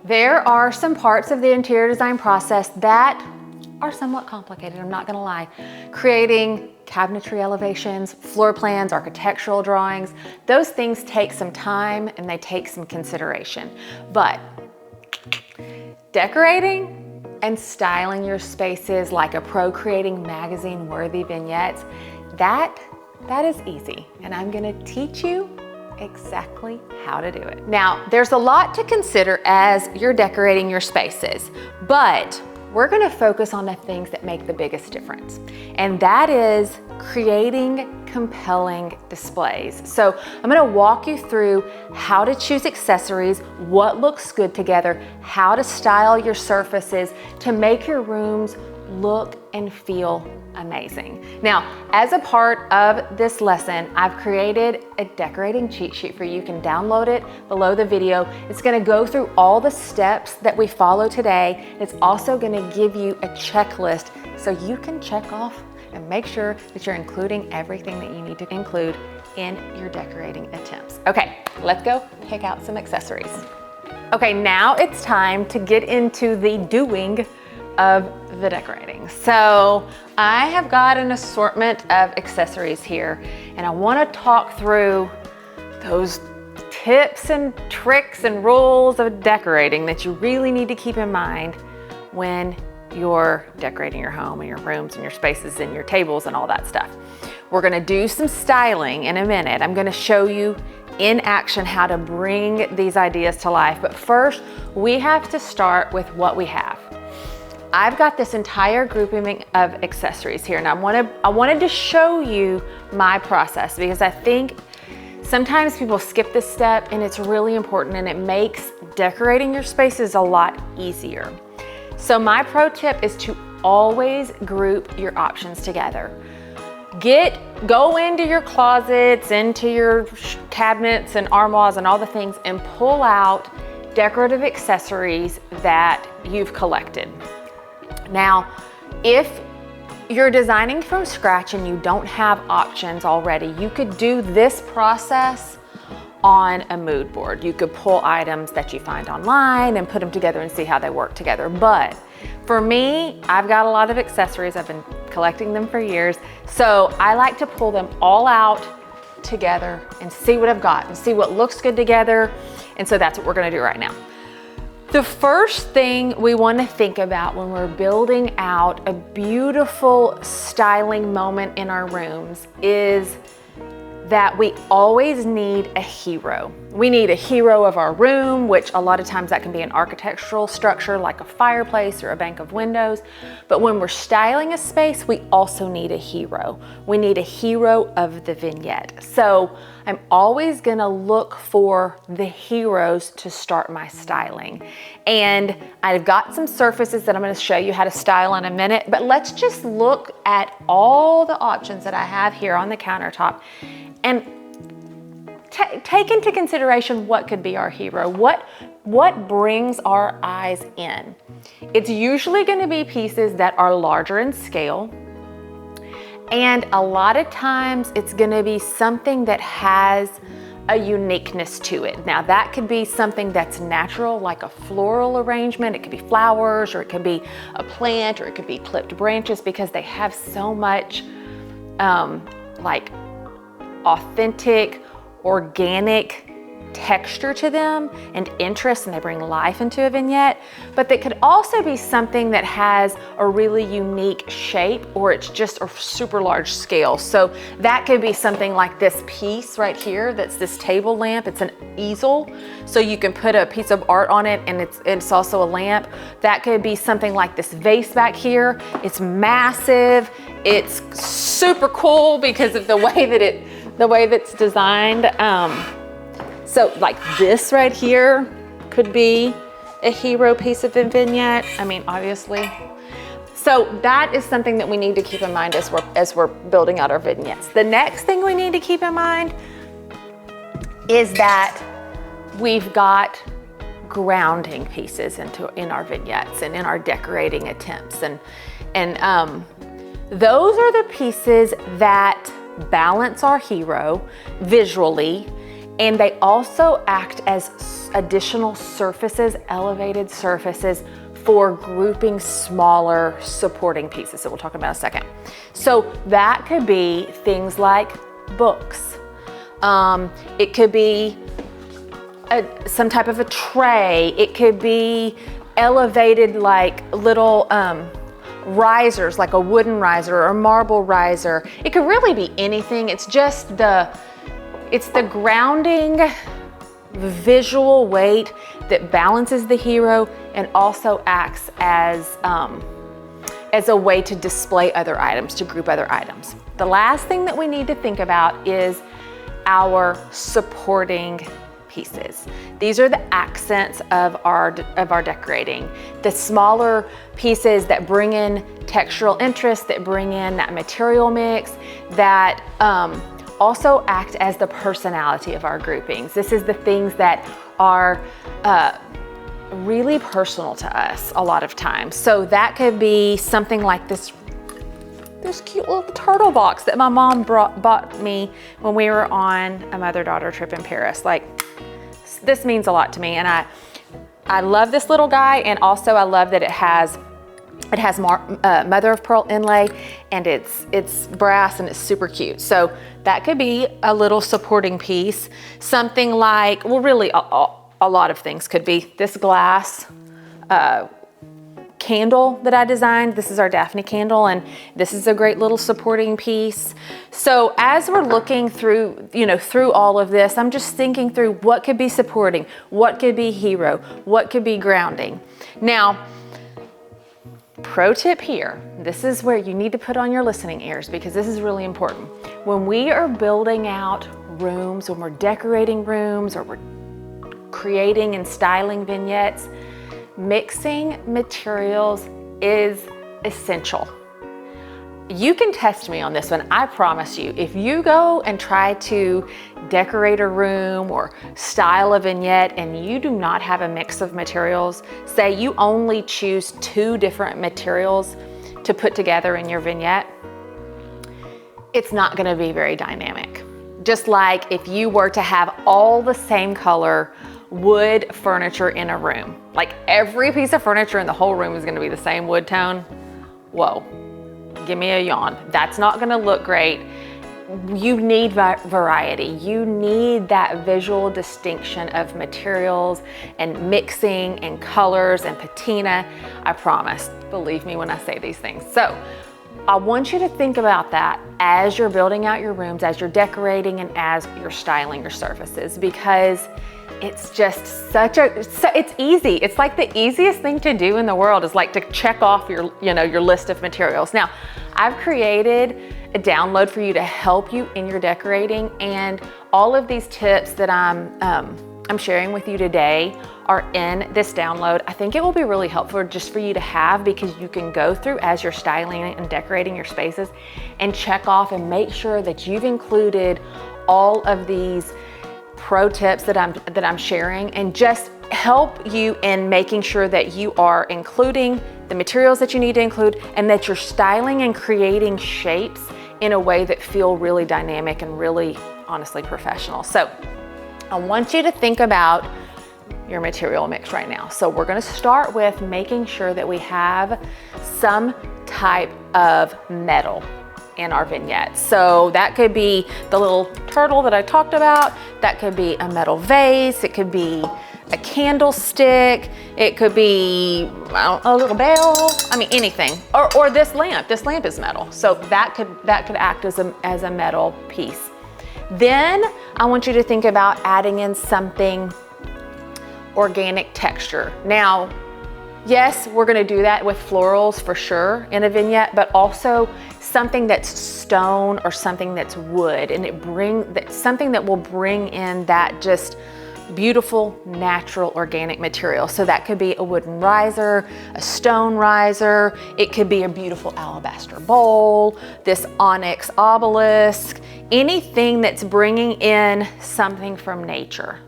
there are some parts of the interior design process that are somewhat complicated, I'm not gonna lie. Creating cabinetry elevations, floor plans, architectural drawings, those things take some time and they take some consideration. But decorating and styling your spaces like a pro, creating magazine-worthy vignettes, that is easy. And I'm gonna teach you exactly how to do it. Now, there's a lot to consider as you're decorating your spaces, but we're gonna focus on the things that make the biggest difference. And that is creating compelling displays. So I'm gonna walk you through how to choose accessories, what looks good together, how to style your surfaces to make your rooms look and feel amazing. Now, as a part of this lesson, I've created a decorating cheat sheet for you. You can download it below the video. It's gonna go through all the steps that we follow today. It's also gonna give you a checklist so you can check off and make sure that you're including everything that you need to include in your decorating attempts. Okay, let's go pick out some accessories. Okay, now it's time to get into the doing of the decorating. So I have got an assortment of accessories here, and I want to talk through those tips and tricks and rules of decorating that you really need to keep in mind when you're decorating your home and your rooms and your spaces and your tables and all that stuff. We're gonna do some styling in a minute. I'm gonna show you in action how to bring these ideas to life. But first, we have to start with what we have. I've got this entire grouping of accessories here, and I wanted to show you my process because I think sometimes people skip this step and it's really important and it makes decorating your spaces a lot easier. So my pro tip is to always group your options together. Go into your closets, into your cabinets and armoires and all the things and pull out decorative accessories that you've collected. Now, if you're designing from scratch and you don't have options already, you could do this process on a mood board. You could pull items that you find online and put them together and see how they work together. But for me, I've got a lot of accessories. I've been collecting them for years. So I like to pull them all out together and see what I've got and see what looks good together. And so that's what we're gonna do right now. The first thing we want to think about when we're building out a beautiful styling moment in our rooms is that we always need a hero. We need a hero of our room, which a lot of times that can be an architectural structure like a fireplace or a bank of windows. But when we're styling a space, we also need a hero. We need a hero of the vignette. So I'm always gonna look for the heroes to start my styling. And I've got some surfaces that I'm gonna show you how to style in a minute, but let's just look at all the options that I have here on the countertop and take into consideration what could be our hero, what brings our eyes in. It's usually gonna be pieces that are larger in scale, and a lot of times it's gonna be something that has a uniqueness to it. Now that could be something that's natural, like a floral arrangement. It could be flowers, or it could be a plant, or it could be clipped branches, because they have so much like authentic, organic texture to them and interest, and they bring life into a vignette. But they could also be something that has a really unique shape, or it's just a super large scale. So that could be something like this piece right here, that's this table lamp. It's an easel, so you can put a piece of art on it, and it's also a lamp. That could be something like this vase back here. It's massive. It's super cool because of the way that's designed. So like this right here could be a hero piece of a vignette. I mean, obviously. So that is something that we need to keep in mind as we're building out our vignettes. The next thing we need to keep in mind is that we've got grounding pieces in our vignettes and in our decorating attempts. And those are the pieces that balance our hero visually And they also act as additional surfaces, elevated surfaces for grouping smaller supporting pieces that we'll talk about in a second. So that could be things like books. It could be some type of a tray. It could be elevated like little risers, like a wooden riser or a marble riser. It could really be anything. It's just it's the grounding visual weight that balances the hero and also acts as a way to display other items, to group other items. The last thing that we need to think about is our supporting pieces. These are the accents of our decorating. The smaller pieces that bring in textural interest, that bring in that material mix, that also act as the personality of our groupings. This is the things that are really personal to us a lot of times. So that could be something like this cute little turtle box that my mom bought me when we were on a mother-daughter trip in Paris. Like, this means a lot to me, and I love this little guy, and also I love that it has mother of pearl inlay, and it's brass, and it's super cute. So that could be a little supporting piece. Something like, well, really a lot of things could be this glass candle that I designed. This is our Daphne candle, and this is a great little supporting piece. So as we're looking through, through all of this, I'm just thinking through what could be supporting, what could be hero, what could be grounding. Now, pro tip here, this is where you need to put on your listening ears, because this is really important. When we are building out rooms, when we're decorating rooms, or we're creating and styling vignettes, mixing materials is essential. You can test me on this one. I promise you, if you go and try to decorate a room or style a vignette and you do not have a mix of materials, say you only choose 2 different materials to put together in your vignette, it's not gonna be very dynamic. Just like if you were to have all the same color wood furniture in a room, like every piece of furniture in the whole room is gonna be the same wood tone, whoa, give me a yawn. That's not gonna look great. You need variety. You need that visual distinction of materials and mixing and colors and patina. I promise, believe me when I say these things. So I want you to think about that as you're building out your rooms, as you're decorating, and as you're styling your surfaces, because it's just it's easy. It's like the easiest thing to do in the world is like to check off your list of materials. Now, I've created a download for you to help you in your decorating, and all of these tips that I'm sharing with you today are in this download. I think it will be really helpful just for you to have, because you can go through as you're styling and decorating your spaces and check off and make sure that you've included all of these pro tips that I'm sharing, and just help you in making sure that you are including the materials that you need to include, and that you're styling and creating shapes in a way that feel really dynamic and really, honestly, professional. So I want you to think about your material mix right now. So we're gonna start with making sure that we have some type of metal in our vignettes. So that could be the little turtle that I talked about. That could be a metal vase. It could be a candlestick. It could be a little bell. I mean, anything. Or this lamp. This lamp is metal. So that could act as a metal piece. Then I want you to think about adding in something organic texture. Now, yes, we're gonna do that with florals for sure in a vignette, but also something that's stone or something that's wood, and something that will bring in that just beautiful, natural, organic material. So that could be a wooden riser, a stone riser. It could be a beautiful alabaster bowl, this onyx obelisk, anything that's bringing in something from nature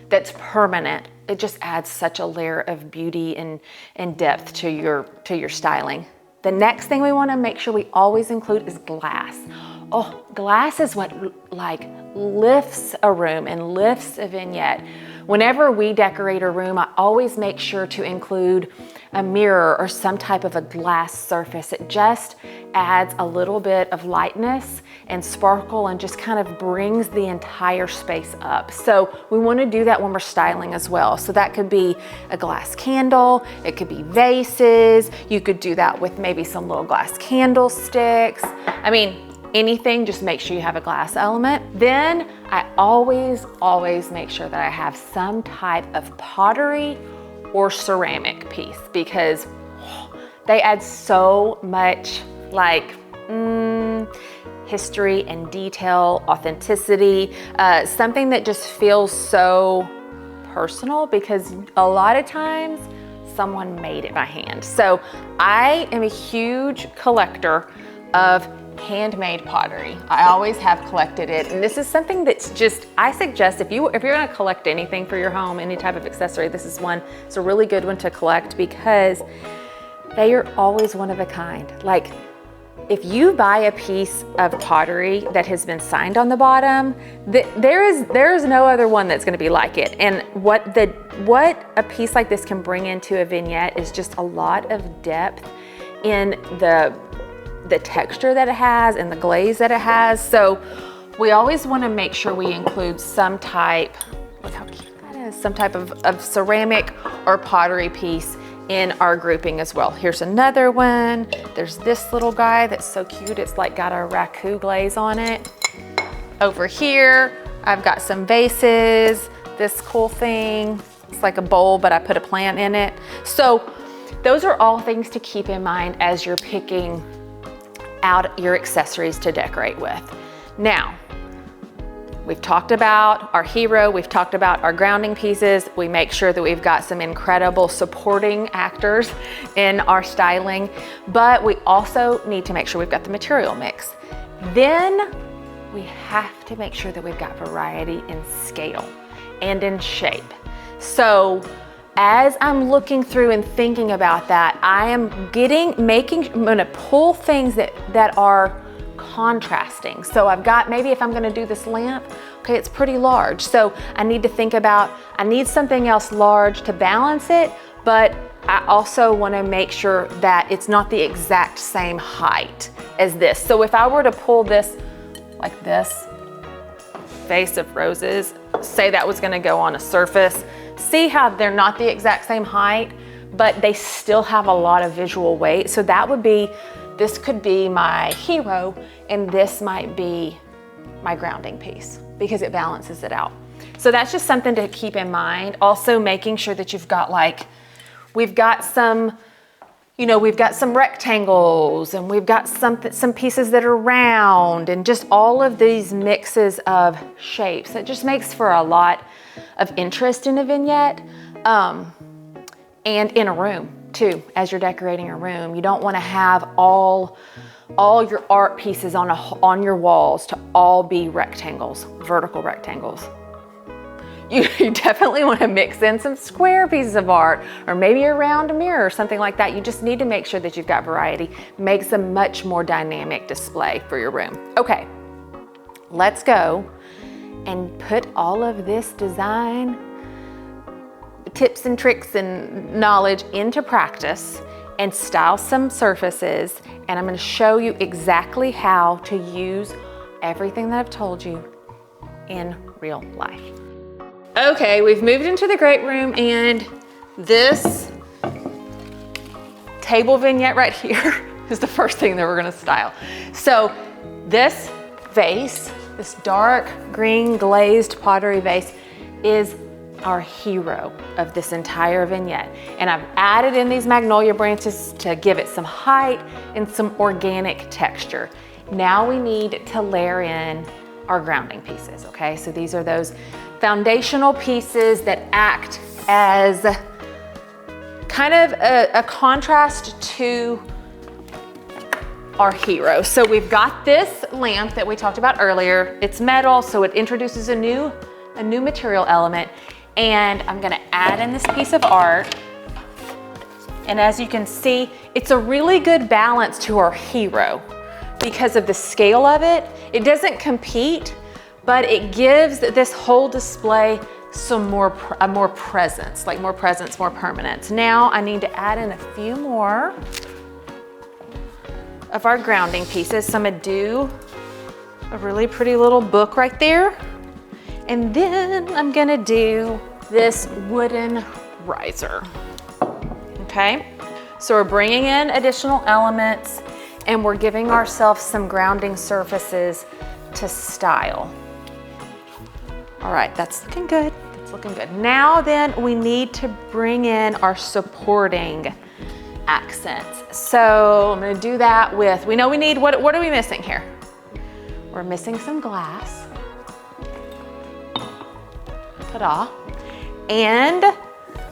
that's permanent. It just adds such a layer of beauty and depth to your styling. The next thing we want to make sure we always include is glass. Oh, glass is what like lifts a room and lifts a vignette. Whenever we decorate a room, I always make sure to include a mirror or some type of a glass surface. It just adds a little bit of lightness and sparkle and just kind of brings the entire space up. So we want to do that when we're styling as well. So that could be a glass candle, it could be vases, you could do that with maybe some little glass candlesticks. I mean, anything, just make sure you have a glass element. Then I always make sure that I have some type of pottery or ceramic piece because they add so much like history and detail, authenticity, something that just feels so personal because a lot of times someone made it by hand. So I am a huge collector of handmade pottery. I always have collected it, and this is something that's just, I suggest if you're gonna collect anything for your home, any type of accessory, this is one. It's a really good one to collect because they are always one of a kind. Like if you buy a piece of pottery that has been signed on the bottom, there is no other one that's gonna be like it. And what a piece like this can bring into a vignette is just a lot of depth in the texture that it has and the glaze that it has. So we always want to make sure we include some type, look how cute that is, some type of ceramic or pottery piece in our grouping as well. Here's another one. There's this little guy that's so cute. It's like got a raku glaze on it. Over here, I've got some vases, this cool thing. It's like a bowl, but I put a plant in it. So those are all things to keep in mind as you're picking out your accessories to decorate with. Now, we've talked about our hero, we've talked about our grounding pieces. We make sure that we've got some incredible supporting actors in our styling, but we also need to make sure we've got the material mix. Then we have to make sure that we've got variety in scale and in shape. So as I'm looking through and thinking about that, I'm gonna pull things that are contrasting. So I've got, maybe if I'm gonna do this lamp, okay, it's pretty large. So I need to think about, I need something else large to balance it, but I also wanna make sure that it's not the exact same height as this. So if I were to pull this like this, vase of roses, say that was gonna go on a surface, see how they're not the exact same height, but they still have a lot of visual weight. So that would be, this could be my hero and this might be my grounding piece because it balances it out. So that's just something to keep in mind. Also making sure that you've got like, we've got some, you know, we've got some rectangles and we've got some pieces that are round and just all of these mixes of shapes. It just makes for a lot of interest in a vignette and in a room too. As you're decorating a room, you don't want to have all your art pieces on your walls to all be rectangles, vertical rectangles. You definitely want to mix in some square pieces of art or maybe a round mirror or something like that. You just need to make sure that you've got variety. Makes a much more dynamic display for your room. Okay, let's go and put all of this design tips and tricks and knowledge into practice and style some surfaces. And I'm going to show you exactly how to use everything that I've told you in real life. Okay, we've moved into the great room and this table vignette right here is the first thing that we're gonna style. So this vase, this dark green glazed pottery vase is our hero of this entire vignette. And I've added in these magnolia branches to give it some height and some organic texture. Now we need to layer in our grounding pieces, okay? So these are those foundational pieces that act as kind of a contrast to our hero. So we've got this lamp that we talked about earlier. It's metal, so it introduces a new material element. And I'm gonna add in this piece of art. And as you can see, it's a really good balance to our hero. because of the scale of it. It doesn't compete, but it gives this whole display some more presence, like more presence, more permanence. Now I need to add in a few more of our grounding pieces. So I'm gonna do a really pretty little book right there. And then I'm gonna do this wooden riser, okay? So we're bringing in additional elements and we're giving ourselves some grounding surfaces to style. All right, that's looking good. That's looking good. Now then, we need to bring in our supporting accents. So I'm gonna do that with, we know we need, what are we missing here? We're missing some glass. Ta-da. And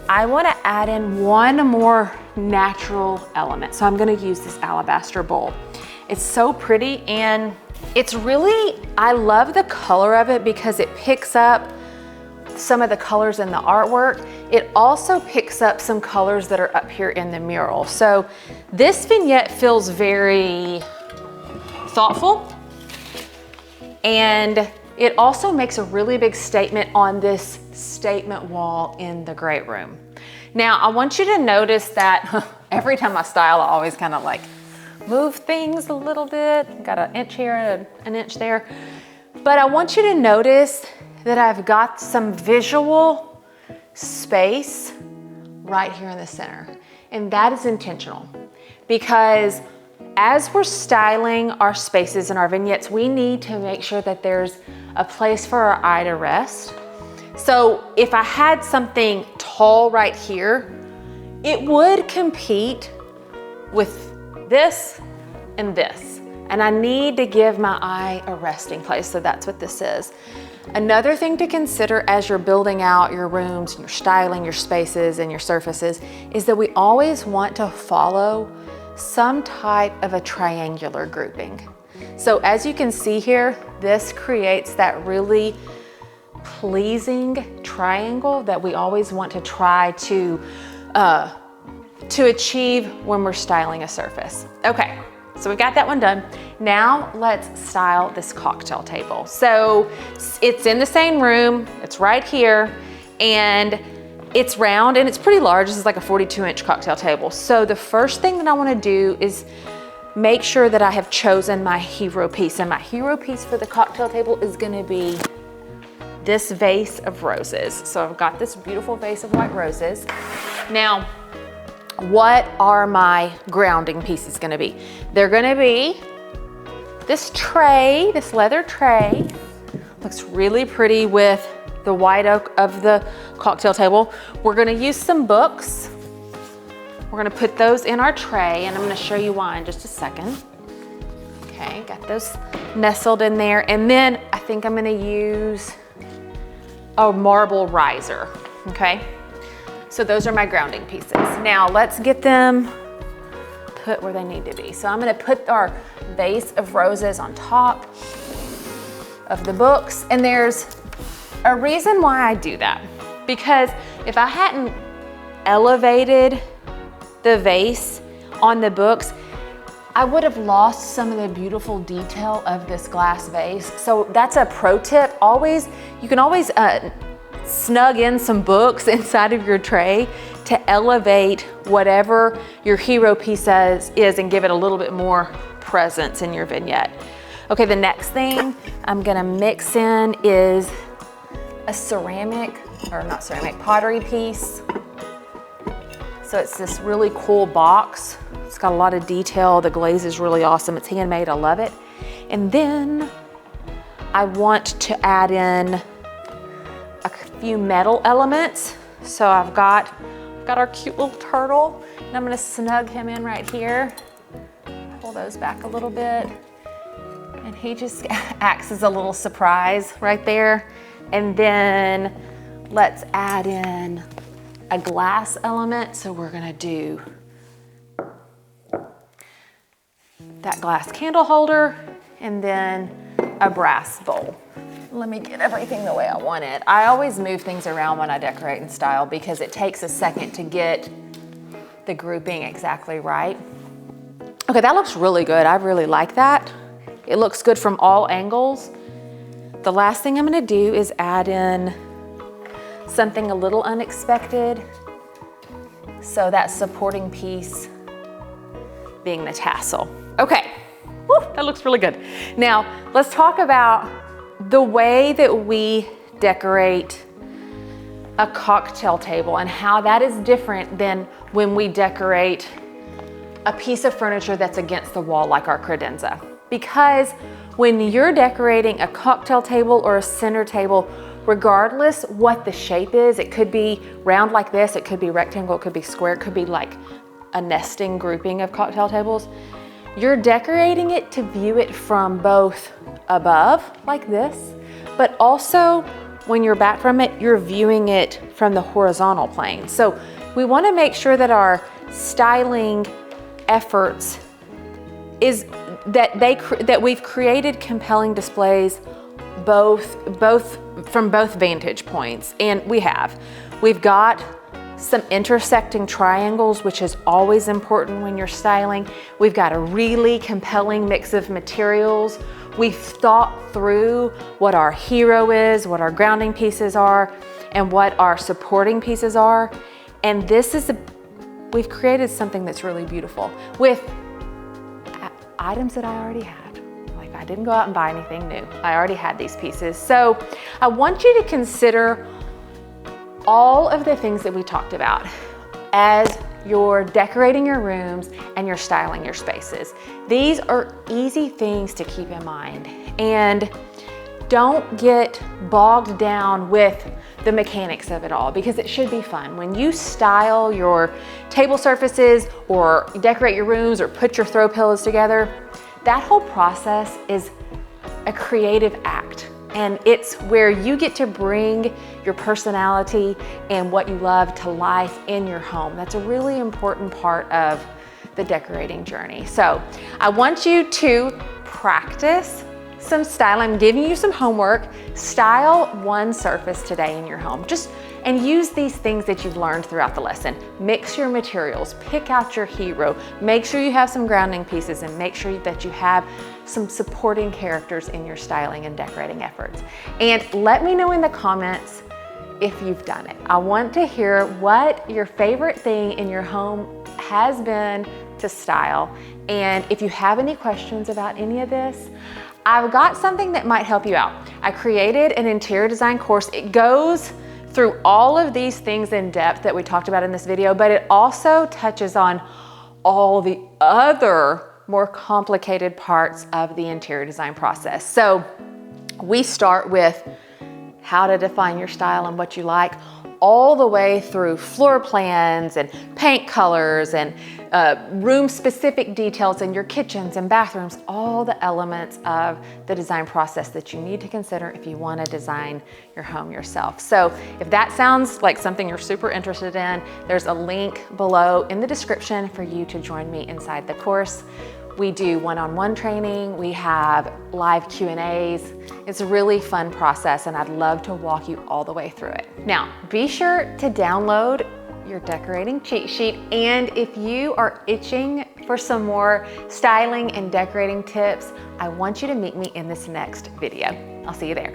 I wanna add in one more natural element. So I'm gonna use this alabaster bowl. It's so pretty and it's really, I love the color of it because it picks up some of the colors in the artwork. It also picks up some colors that are up here in the mural. So this vignette feels very thoughtful, and it also makes a really big statement on this statement wall in the great room. Now, I want you to notice that every time I style, I always kind of like move things a little bit. Got an inch here, an inch there. But I want you to notice that I've got some visual space right here in the center. And that is intentional because as we're styling our spaces and our vignettes, we need to make sure that there's a place for our eye to rest. So if I had something tall right here, it would compete with this and this. And I need to give my eye a resting place, so that's what this is. Another thing to consider as you're building out your rooms, and you're styling your spaces and your surfaces, is that we always want to follow some type of a triangular grouping. So as you can see here, this creates that really pleasing triangle that we always want to try to achieve when we're styling a surface. Okay, so we've got that one done. Now let's style this cocktail table. So it's in the same room, it's right here, and it's round and it's pretty large. This is like a 42-inch cocktail table. So the first thing that I wanna do is make sure that I have chosen my hero piece. And my hero piece for the cocktail table is gonna be this vase of roses. So I've got this beautiful vase of white roses. Now, what are my grounding pieces gonna be? They're gonna be this tray, this leather tray. Looks really pretty with the white oak of the cocktail table. We're gonna use some books. We're gonna put those in our tray, and I'm gonna show you why in just a second. Okay, got those nestled in there. And then I think I'm gonna use a marble riser, okay? So those are my grounding pieces. Now let's get them put where they need to be. So I'm gonna put our vase of roses on top of the books, and there's a reason why I do that. Because if I hadn't elevated the vase on the books, I would have lost some of the beautiful detail of this glass vase. So that's a pro tip. You can always snug in some books inside of your tray to elevate whatever your hero piece is and give it a little bit more presence in your vignette. Okay, the next thing I'm gonna mix in is a pottery piece. So it's this really cool box. It's got a lot of detail. The glaze is really awesome. It's handmade, I love it. And then I want to add in a few metal elements. So I've got our cute little turtle, and I'm gonna snug him in right here. Pull those back a little bit. And he just acts as a little surprise right there. And then let's add in a glass element. So we're gonna do that glass candle holder and then a brass bowl. Let me get everything the way I want it. I always move things around when I decorate and style because it takes a second to get the grouping exactly right. Okay, that looks really good. I really like that. It looks good from all angles. The last thing I'm gonna do is add in something a little unexpected. So that supporting piece being the tassel. Okay, woo, that looks really good. Now, let's talk about the way that we decorate a cocktail table and how that is different than when we decorate a piece of furniture that's against the wall like our credenza. Because when you're decorating a cocktail table or a center table, regardless what the shape is, it could be round like this, it could be rectangle, it could be square, it could be like a nesting grouping of cocktail tables. You're decorating it to view it from both above like this, but also when you're back from it, you're viewing it from the horizontal plane. So we want to make sure that our styling efforts is that we've created compelling displays from both vantage points, and we've got some intersecting triangles, which is always important when you're styling. We've got a really compelling mix of materials. We've thought through what our hero is, what our grounding pieces are, and what our supporting pieces are. And we've created something that's really beautiful with items that I already had. Like, I didn't go out and buy anything new. I already had these pieces. So I want you to consider all of the things that we talked about as you're decorating your rooms and you're styling your spaces. These are easy things to keep in mind, and don't get bogged down with the mechanics of it all, because it should be fun. When you style your table surfaces or decorate your rooms or put your throw pillows together, that whole process is a creative act. And it's where you get to bring your personality and what you love to life in your home. That's a really important part of the decorating journey. So I want you to practice some style. I'm giving you some homework. Style one surface today in your home. And use these things that you've learned throughout the lesson. Mix your materials, pick out your hero, make sure you have some grounding pieces, and make sure that you have some supporting characters in your styling and decorating efforts. And let me know in the comments if you've done it. I want to hear what your favorite thing in your home has been to style. And if you have any questions about any of this, I've got something that might help you out. I created an interior design course. It goes through all of these things in depth that we talked about in this video, but it also touches on all the other more complicated parts of the interior design process. So we start with how to define your style and what you like, all the way through floor plans and paint colors and room-specific details in your kitchens and bathrooms, all the elements of the design process that you need to consider if you want to design your home yourself. So if that sounds like something you're super interested in, there's a link below in the description for you to join me inside the course. We do one-on-one training. We have live Q&As. It's a really fun process, and I'd love to walk you all the way through it. Now, be sure to download your decorating cheat sheet, and if you are itching for some more styling and decorating tips, I want you to meet me in this next video. I'll see you there.